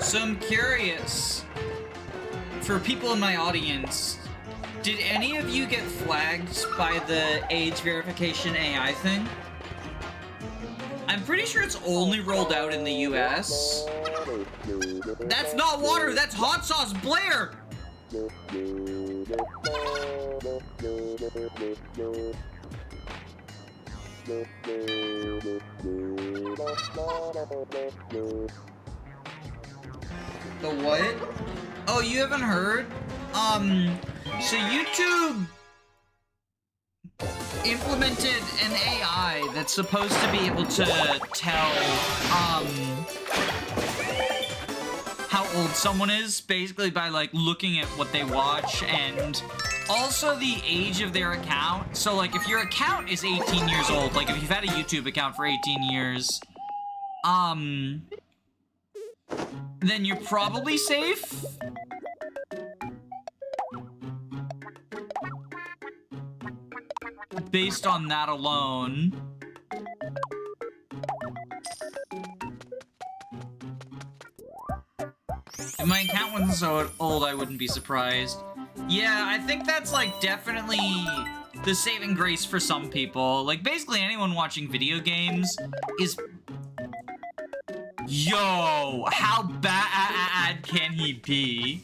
So I'm curious, for people in my audience, did any of you get flagged by the age verification AI thing? I'm pretty sure it's only rolled out in the US. That's not water, that's hot sauce, Blair! The what? Oh, you haven't heard? So YouTube implemented an AI that's supposed to be able to tell, how old someone is, basically by, like, looking at what they watch, and also the age of their account. So, like, if your account is 18 years old, like, if you've had a YouTube account for 18 years, then you're probably safe. Based on that alone. If my account wasn't so old, I wouldn't be surprised. Yeah, I think that's, like, definitely the saving grace for some people. Like, basically anyone watching video games is... Yo, how bad can he be?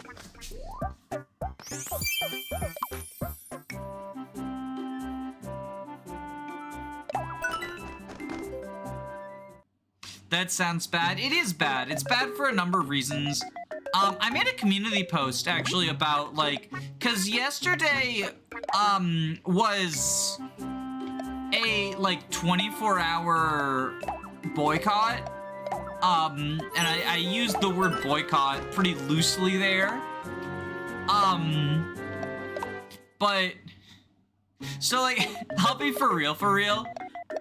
That sounds bad. It is bad. It's bad for a number of reasons. I made a community post, actually, about, like... Because yesterday, was a, like, 24-hour boycott. And I used the word boycott pretty loosely there. But... So, like, I'll be for real.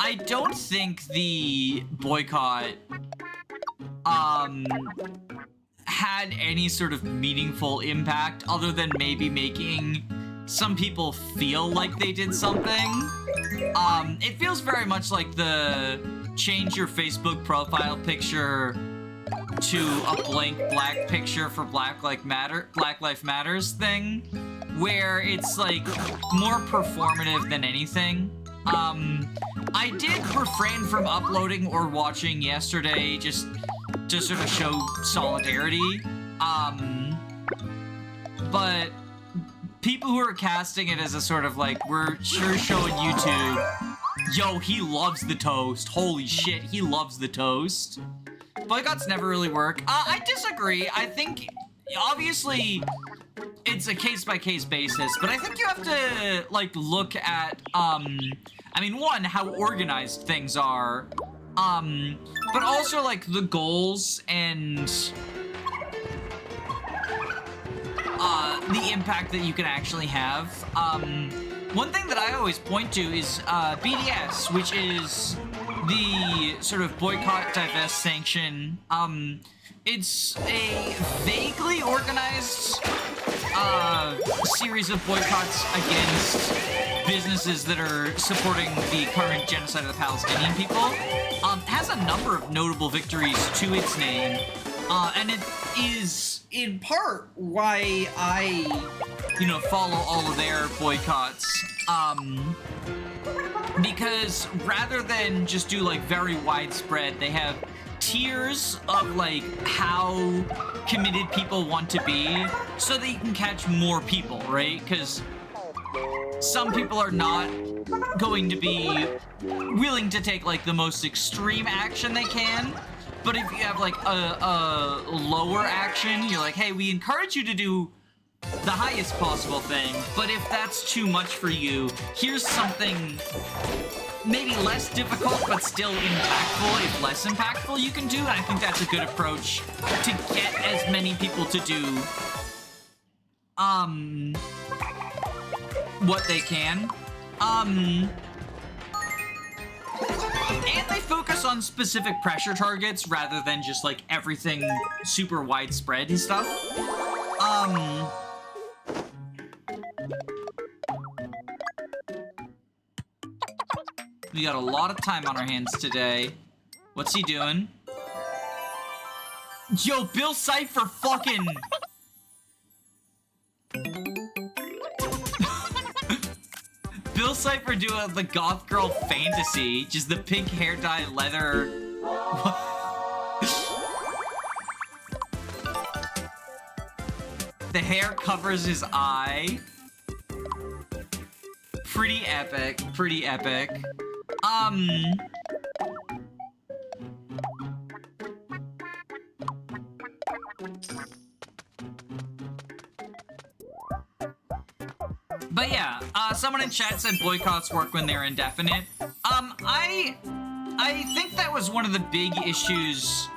I don't think the boycott, had any sort of meaningful impact other than maybe making some people feel like they did something. It feels very much like the change your Facebook profile picture to a blank black picture for Black Lives Matters thing, where it's, like, more performative than anything. I did refrain from uploading or watching yesterday just to sort of show solidarity. But people who are casting it as a sort of like, we're sure showing YouTube, yo, he loves the toast. Holy shit, he loves the toast. Boycotts never really work. I disagree. I think, obviously, it's a case-by-case basis, but I think you have to, like, look at, I mean, one, how organized things are, but also, like, the goals and, the impact that you can actually have. One thing that I always point to is, BDS, which is the sort of boycott, divest, sanction. It's a vaguely organized, series of boycotts against businesses that are supporting the current genocide of the Palestinian people. Has a number of notable victories to its name, and it is in part why I, follow all of their boycotts, because rather than just do, like, very widespread, they have tiers of, like, how committed people want to be so that you can catch more people, right? Because some people are not going to be willing to take, like, the most extreme action they can. But if you have, like, a lower action, you're like, hey, we encourage you to do the highest possible thing, but if that's too much for you, here's something maybe less difficult, but still impactful, if less impactful, you can do, and I think that's a good approach to get as many people to do, what they can. And they focus on specific pressure targets rather than just, like, everything super widespread and stuff. We got a lot of time on our hands today. What's he doing? Yo, Bill Cipher fucking... Bill Cipher doing the goth girl fantasy. Just the pink hair dye leather. The hair covers his eye. Pretty epic. Pretty epic. But yeah, someone in chat said boycotts work when they're indefinite. I think that was one of the big issues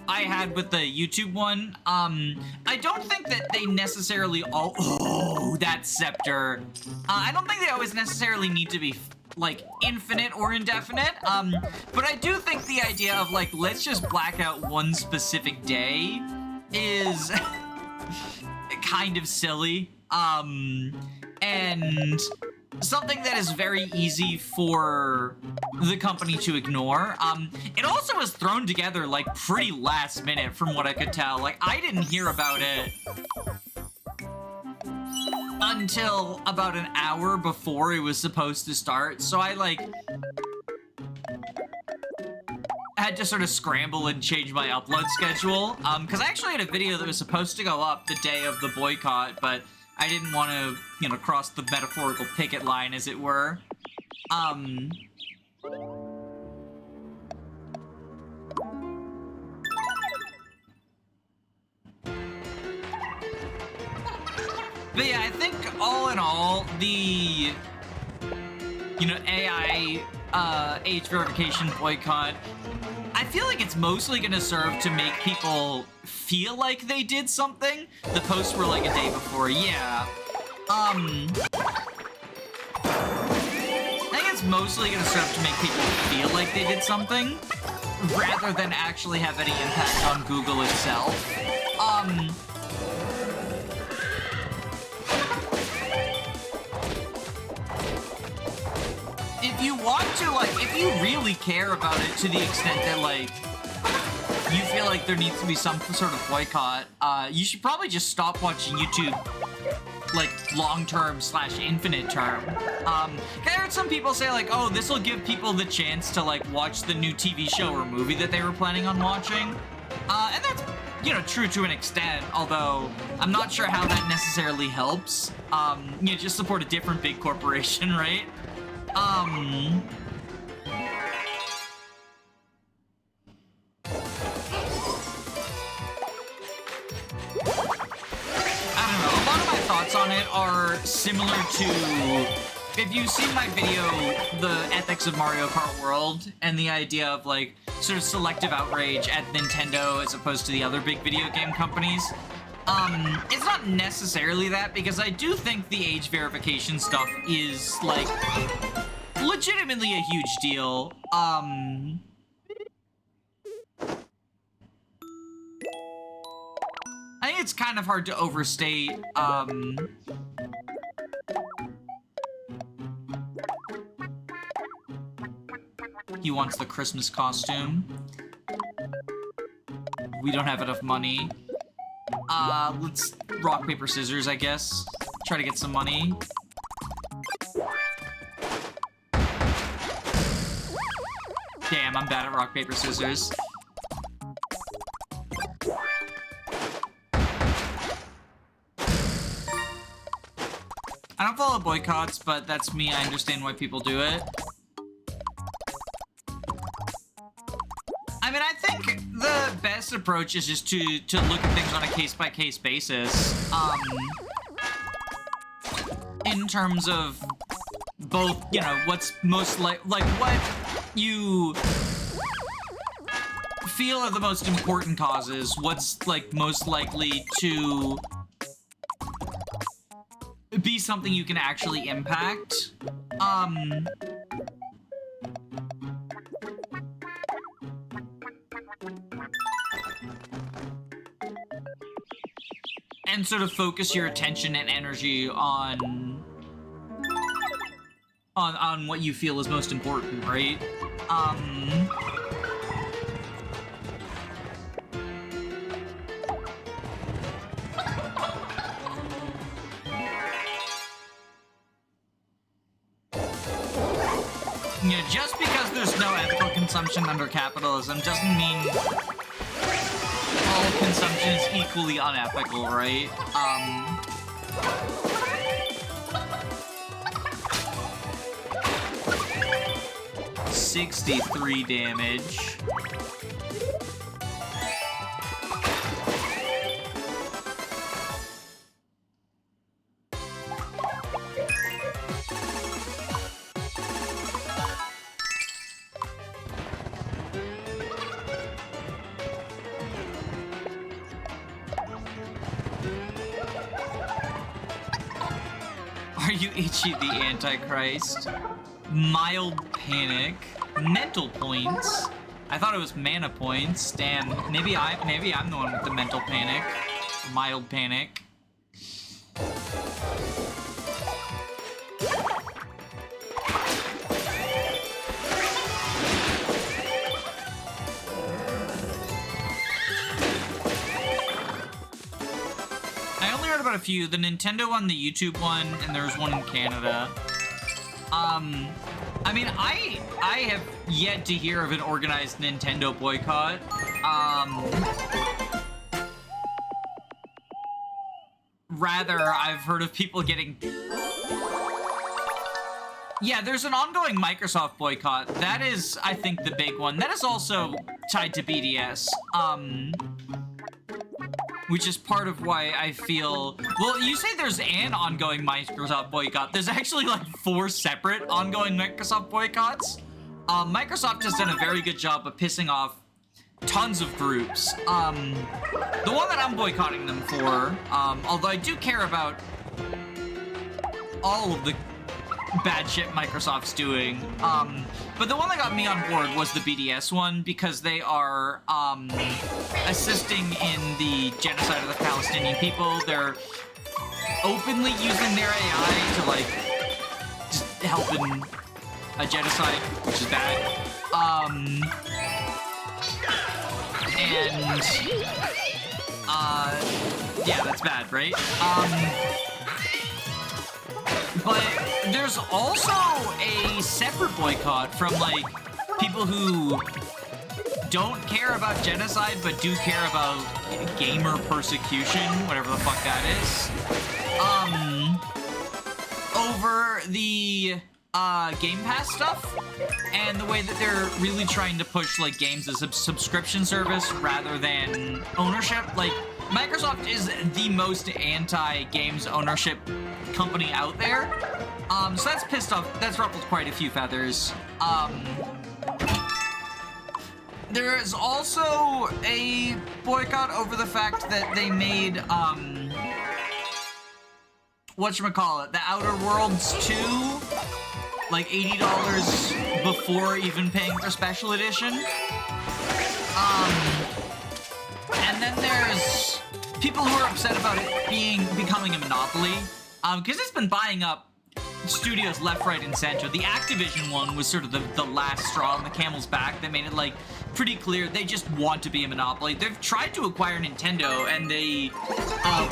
I had with the YouTube one. I don't think that they necessarily all... Oh, that scepter. I don't think they always necessarily need to be, like, infinite or indefinite. But I do think the idea of, like, let's just black out one specific day is kind of silly. And something that is very easy for the company to ignore. It also was thrown together, like, pretty last minute from what I could tell. Like, I didn't hear about it until about an hour before it was supposed to start. So I, like, had to sort of scramble and change my upload schedule. Because I actually had a video that was supposed to go up the day of the boycott, but I didn't want to, you know, cross the metaphorical picket line, as it were. But yeah, I think all in all, the, you know, AI age verification boycott, I feel like it's mostly gonna serve to make people feel like they did something. The posts were like a day before, yeah. I think it's mostly gonna serve to make people feel like they did something, rather than actually have any impact on Google itself. If you want to, like, if you really care about it to the extent that, like, you feel like there needs to be some sort of boycott, you should probably just stop watching YouTube, like, long-term / infinite term. I heard some people say, like, oh, this will give people the chance to, like, watch the new TV show or movie that they were planning on watching. And that's, you know, true to an extent, although I'm not sure how that necessarily helps. You just support a different big corporation, right? I don't know, a lot of my thoughts on it are similar to, if you've seen my video, The Ethics of Mario Kart World, and the idea of, like, sort of selective outrage at Nintendo as opposed to the other big video game companies. It's not necessarily that, because I do think the age verification stuff is, like, legitimately a huge deal. I think it's kind of hard to overstate, he wants the Christmas costume. We don't have enough money. Let's rock, paper, scissors, I guess. Try to get some money. Damn, I'm bad at rock, paper, scissors. I don't follow boycotts, but that's me. I understand why people do it. I mean, I think the best approach is just to look at things on a case-by-case basis. In terms of both, you know, what's most like what you feel are the most important causes, what's, like, most likely to be something you can actually impact. And sort of focus your attention and energy on what you feel is most important, right? just because there's no ethical consumption under capitalism doesn't mean all consumption is equally unethical, right? 63 damage. Are you Ichi the Antichrist? Mild panic. Mental points. I thought it was mana points. Damn. Maybe I'm the one with the mental panic. Mild panic. I only heard about a few. The Nintendo one, the YouTube one, and there was one in Canada. I mean, I have yet to hear of an organized Nintendo boycott. Rather, I've heard of people getting... Yeah, there's an ongoing Microsoft boycott. That is, I think, the big one. That is also tied to BDS. Which is part of why I feel... Well, you say there's an ongoing Microsoft boycott. There's actually like 4 separate ongoing Microsoft boycotts. Microsoft has done a very good job of pissing off tons of groups. The one that I'm boycotting them for, although I do care about all of the bad shit Microsoft's doing, but the one that got me on board was the BDS one, because they are assisting in the genocide of the Palestinian people. They're openly using their AI to like just help in a genocide, which is bad. Yeah, that's bad, right? But there's also a separate boycott from, like, people who don't care about genocide, but do care about gamer persecution, whatever the fuck that is. Over the, Game Pass stuff, and the way that they're really trying to push, like, games as a subscription service rather than ownership. Like, Microsoft is the most anti-games ownership company out there. So that's pissed off. That's ruffled quite a few feathers. There is also a boycott over the fact that they made, whatchamacallit, The Outer Worlds 2, like $80 before even paying for Special Edition. And then there's people who are upset about it becoming a monopoly, because it's been buying up studios left, right, and center. The Activision one was sort of the last straw on the camel's back that made it, like, pretty clear they just want to be a monopoly. They've tried to acquire Nintendo, and they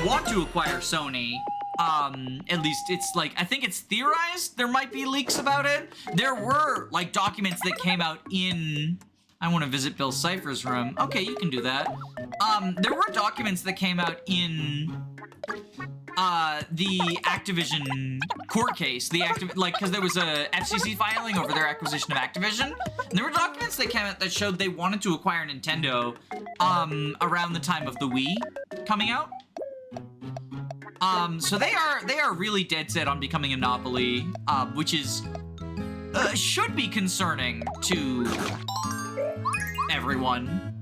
want to acquire Sony. At least it's like, I think it's theorized there might be leaks about it. There were, like, documents that came out in... I want to visit Bill Cipher's room. Okay, you can do that. There were documents that came out in the Activision court case. Because there was a FCC filing over their acquisition of Activision. And there were documents that came out that showed they wanted to acquire Nintendo around the time of the Wii coming out. So they are really dead set on becoming a monopoly, which is should be concerning to everyone.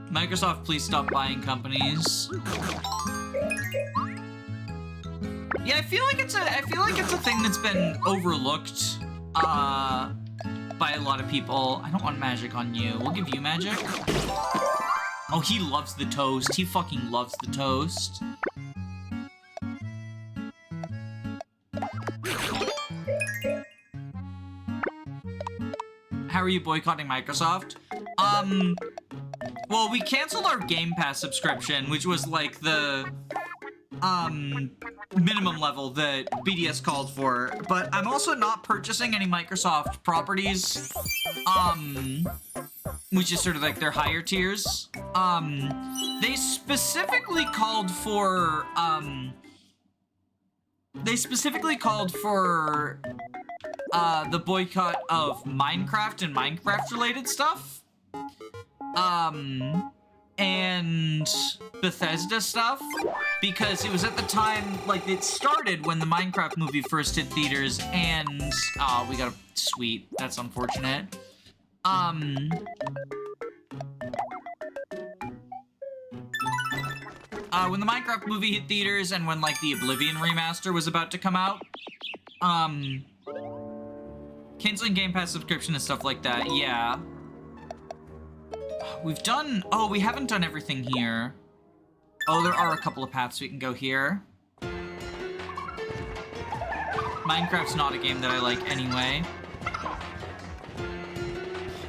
Microsoft, please stop buying companies. Yeah, I feel like it's a thing that's been overlooked by a lot of people. I don't want magic on you. We'll give you magic. Oh, he loves the toast. He fucking loves the toast. How are you boycotting Microsoft? Well, we canceled our Game Pass subscription, which was like the minimum level that BDS called for, but I'm also not purchasing any Microsoft properties, which is sort of like their higher tiers. They specifically called for the boycott of Minecraft and Minecraft related stuff, and Bethesda stuff, because it was at the time, like, it started when the Minecraft movie first hit theaters, and, we got a sweet, that's unfortunate. When the Minecraft movie hit theaters, and when, like, the Oblivion remaster was about to come out, canceling Game Pass subscription and stuff like that, yeah. We've done... Oh, we haven't done everything here. Oh, there are a couple of paths we can go here. Minecraft's not a game that I like anyway.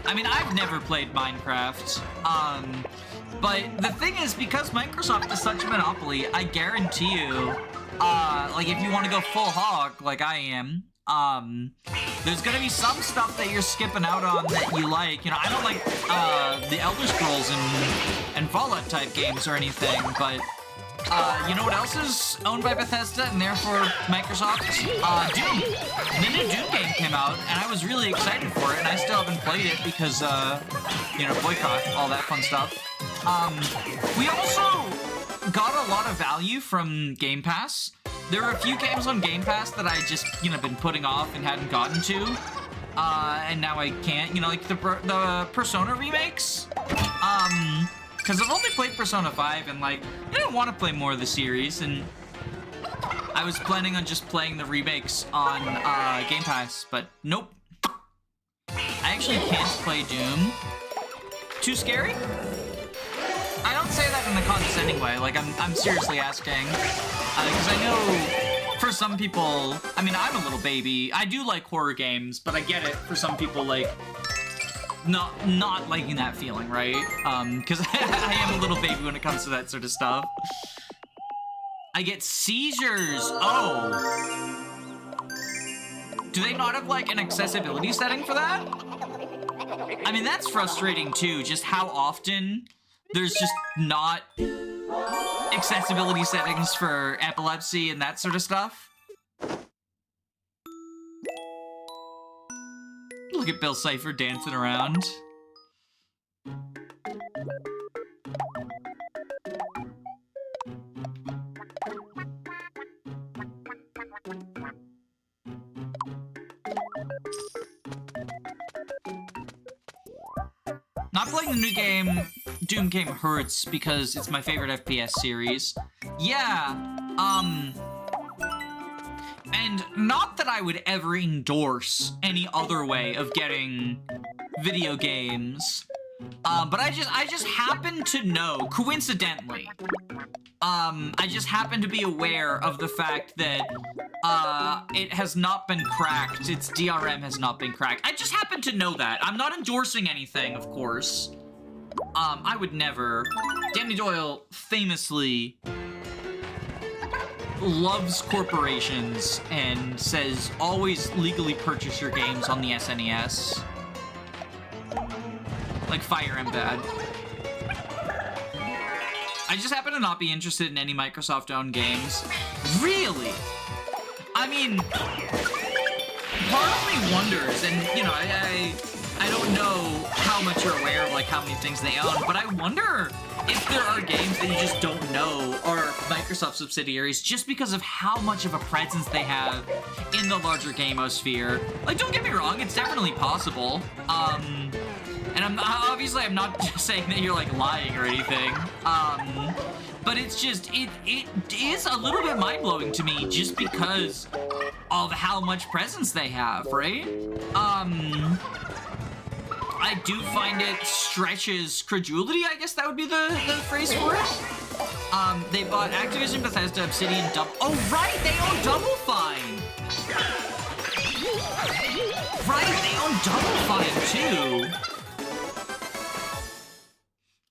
I mean, I've never played Minecraft. But the thing is, because Microsoft is such a monopoly, I guarantee you, like, if you want to go full hog, like I am, there's gonna be some stuff that you're skipping out on that you like. You know, I don't like the Elder Scrolls and Fallout type games or anything, but you know what else is owned by Bethesda and therefore Microsoft? Doom. The new Doom game came out, and I was really excited for it, and I still haven't played it because, you know, boycott, all that fun stuff. We also got a lot of value from Game Pass. There are a few games on Game Pass that I just, you know, been putting off and hadn't gotten to, and now I can't, you know, like the Persona remakes, because I've only played Persona 5, and, like, I didn't want to play more of the series, and I was planning on just playing the remakes on, Game Pass, but nope. I actually can't play Doom. Too scary? I don't say that in a condescending way, like, I'm seriously asking, because I know for some people, I mean, I'm a little baby, I do like horror games, but I get it for some people, like, not liking that feeling, right? Because I am a little baby when it comes to that sort of stuff. I get seizures, oh! Do they not have, like, an accessibility setting for that? I mean, that's frustrating, too, just how often there's just not accessibility settings for epilepsy and that sort of stuff. Look at Bill Cipher dancing around. Not playing the new game, Doom game, hurts because it's my favorite FPS series. Yeah, and not that I would ever endorse any other way of getting video games, but I just happen to know, coincidentally, I just happen to be aware of the fact that, it has not been cracked, its DRM has not been cracked. I just happen to know that. I'm not endorsing anything, of course. I would never. Danny Doyle famously loves corporations and says always legally purchase your games on the SNES. Like Fire Emblem. I just happen to not be interested in any Microsoft-owned games. Really? I mean, part of me wonders, and, you know, I don't know how much you're aware of, like, how many things they own, but I wonder if there are games that you just don't know are Microsoft subsidiaries just because of how much of a presence they have in the larger gamosphere. Like, don't get me wrong, it's definitely possible. And I'm not just saying that you're, like, lying or anything. But it's just, it is a little bit mind-blowing to me just because of how much presence they have, right? I do find it stretches credulity, I guess that would be the phrase for it. They bought Activision, Bethesda, Obsidian, Oh, right, they own Double Fine! Right, they own Double Fine, too!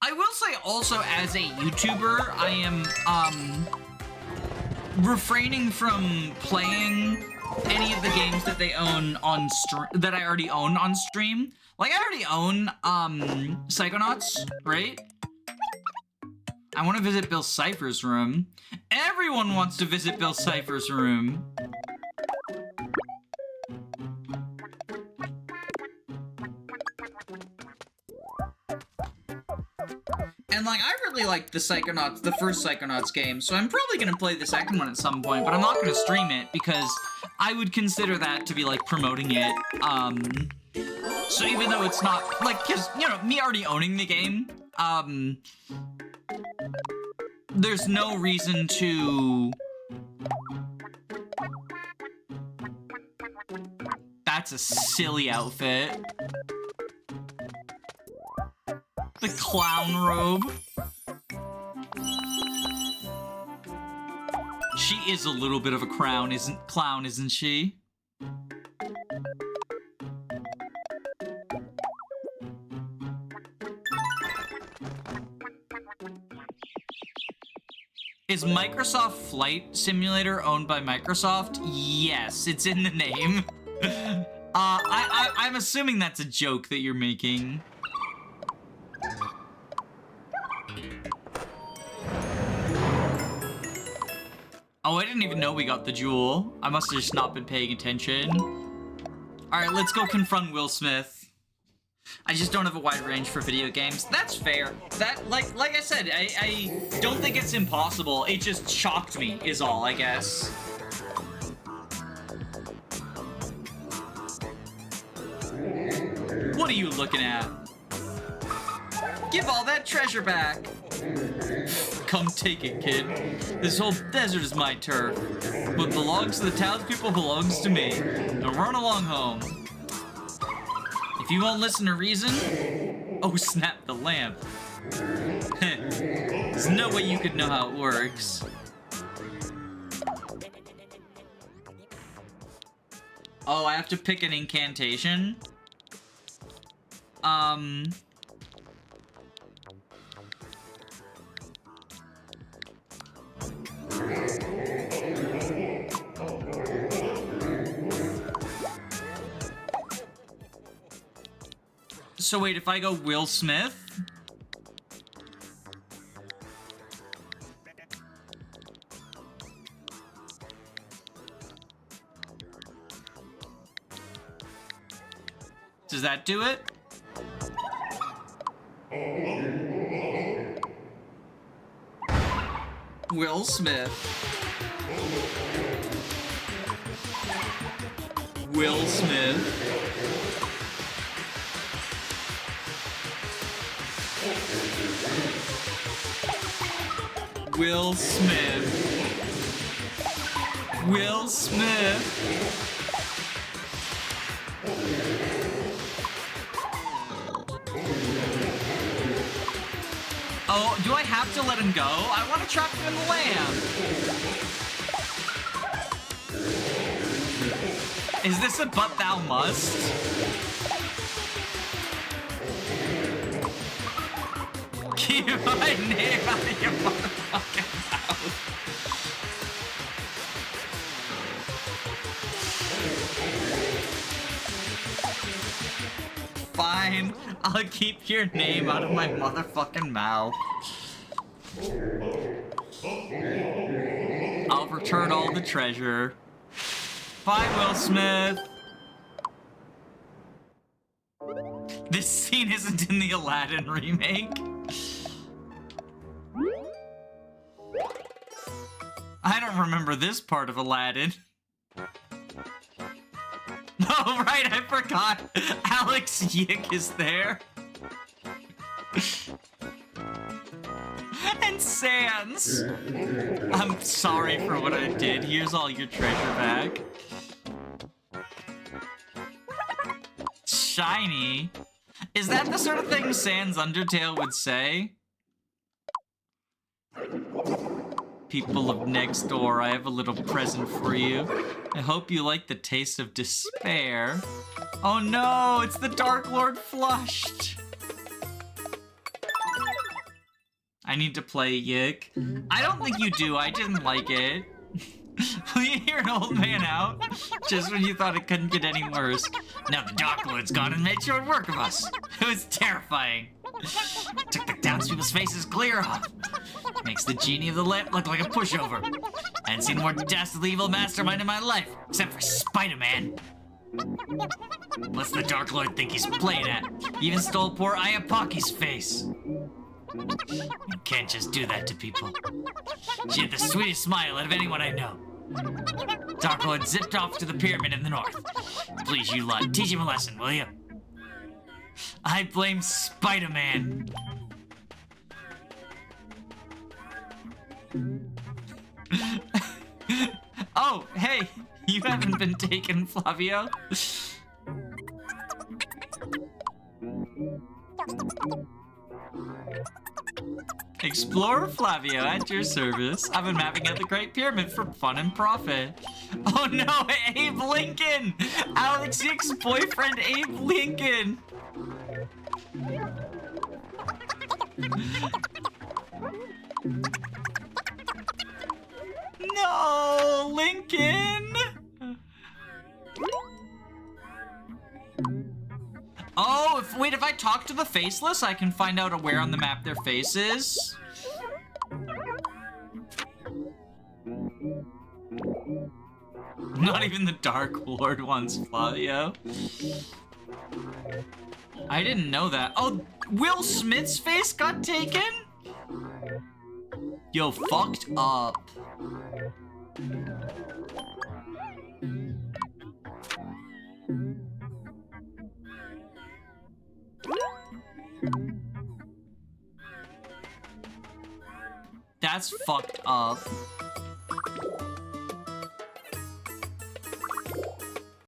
I will also, as a YouTuber, I am, refraining from playing any of the games that they own on that I already own on stream. Like, I already own, Psychonauts, right? I want to visit Bill Cipher's room. Everyone wants to visit Bill Cipher's room. And, like, I really liked the Psychonauts, the first Psychonauts game, so I'm probably gonna play the second one at some point, but I'm not gonna stream it because I would consider that to be, like, promoting it. So even though it's not, like, cause, you know, me already owning the game, there's no reason to... That's a silly outfit. The clown robe. She is a little bit of a clown, isn't she? Is Microsoft Flight Simulator owned by Microsoft? Yes, it's in the name. I'm assuming that's a joke that you're making. Oh, I didn't even know we got the jewel. I must have just not been paying attention. All right, let's go confront Will Smith. I just don't have a wide range for video games. That's fair. That, like I said, I don't think it's impossible. It just shocked me, is all, I guess. What are you looking at? Give all that treasure back. Come take it, kid. This whole desert is my turf. What belongs to the townspeople belongs to me. Now run along home. If you won't listen to reason... Oh, snap the lamp. There's no way you could know how it works. Oh, I have to pick an incantation? So wait, if I go Will Smith? Does that do it? Will Smith. Will Smith. Will Smith. Will Smith. Oh, do I have to let him go? I want to trap him in the lamp. Is this a but thou must? Keep my name out of your motherfucking mouth. Fine, I'll keep your name out of my motherfucking mouth. I'll return all the treasure. Bye, Will Smith. This scene isn't in the Aladdin remake. I don't remember this part of Aladdin. Oh, right, I forgot. Alex Yick is there. And Sans. I'm sorry for what I did. Here's all your treasure back. Shiny. Is that the sort of thing Sans Undertale would say? People of next door, I have a little present for you. I hope you like the taste of despair. Oh no, it's the Dark Lord flushed. I need to play Yik. I don't think you do. I didn't like it. Will you hear an old man out? Just when you thought it couldn't get any worse. Now the Dark Lord's gone and made short work of us. It was terrifying. Took the townspeople's faces clear off. Makes the genie of the lamp look like a pushover. I hadn't seen a more dastardly evil mastermind in my life, except for Spider-Man. What's the Dark Lord think he's playing at? He even stole poor Ayapaki's face. You can't just do that to people. She had the sweetest smile out of anyone I know. Dark Lord zipped off to the pyramid in the north. Please, you lot, teach him a lesson, will you? I blame Spider-Man. Oh, hey, you haven't been taken, Flavio. Explorer Flavio, at your service. I've been mapping out the Great Pyramid for fun and profit. Oh no, Abe Lincoln! Alex Yick's boyfriend, Abe Lincoln! No, Lincoln! Oh, wait, if I talk to the faceless, I can find out where on the map their face is. Not even the Dark Lord wants Flavio. I didn't know that. Oh, Will Smith's face got taken? Yo, fucked up. That's fucked up.